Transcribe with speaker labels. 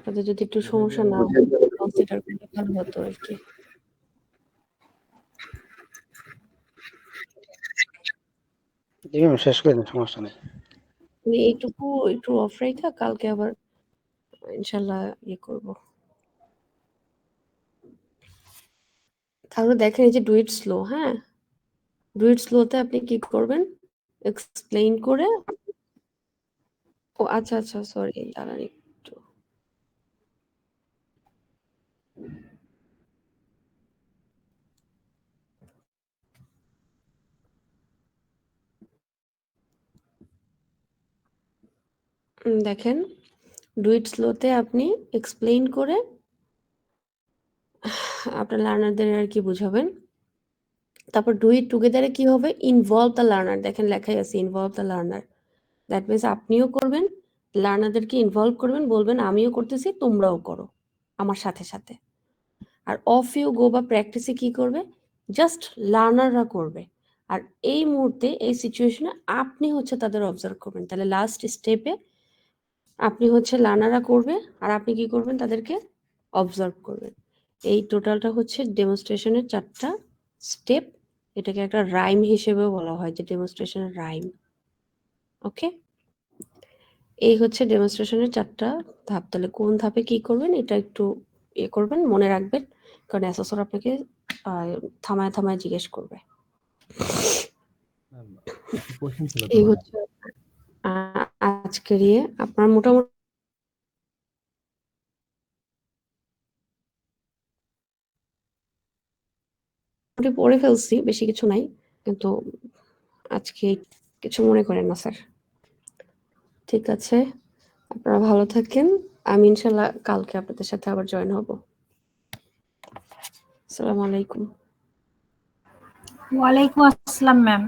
Speaker 1: আপনাদের যদি একটু সমস্যা না কনসিডার করলে ভালো হতো আর কি।
Speaker 2: শেষ করে দিন, সমস্যা নেই।
Speaker 1: এইটুকু একটু অফ রেখা কালকে আবার ইনশাল্লাহ ইয়ে করবো। তাহলে দেখেন এই যে ডু ইট স্লো, হ্যাঁ, ডু ইট স্লোতে আপনি কি করবেন, এক্সপ্লেইন করে। ও আচ্ছা আচ্ছা, সরি, দাঁড়ান একটু। দেখেন ডু ইট স্লোতে আপনি এক্সপ্লেইন করে আপনার লার্নারদের আর কি বুঝাবেন। তারপর ডু ইট টুগেদারে কি হবে, ইনভলভ দ্য লার্নার, দেখেন লেখাই আছে involve the learner. That means আপনিও করবেন, লার্নারদেরকে ইনভলভ করবেন, বলবেন আমিও করতেছি তোমরাও করো আমার সাথে সাথে। আর অফ ইউ গো বা প্র্যাকটিসে কি করবে, জাস্ট লার্নাররা করবে। আর এই মুহূর্তে এই সিচুয়েশনে আপনি হচ্ছে তাদের অবজার্ভ করবেন। তাহলে লাস্ট স্টেপে আপনি হচ্ছে লার্নাররা করবে আর আপনি কি করবেন, তাদেরকে অবজার্ভ করবেন। এই টোটালটা হচ্ছে ডেমনস্ট্রেশনের 4টা স্টেপ। এটাকে একটা রাইম হিসেবেও বলা হয়, যে ডেমনস্ট্রেশনের রাইম। ওকে, এই হচ্ছে ডেমনস্ট্রেশনের 4টা ধাপ। তাহলে কোন ধাপে কি করবেন এটা একটু ইয়ে করবেন, মনে রাখবেন, কারণ অ্যাসেসর আপনাকে থামায় থামায় জিজ্ঞেস করবে। এই হচ্ছে আজকের ইয়ে। আপনার মোটামুটি পড়ে ফেলছি, বেশি কিছু নাই, কিন্তু আজকে কিছু মনে করেন না স্যার। ঠিক আছে, আপনারা ভালো থাকেন। আমি ইনশাল্লাহ কালকে আপনাদের সাথে আবার জয়েন হব। আসসালামু আলাইকুম।
Speaker 3: ওয়ালাইকুম আসসালাম ম্যাম।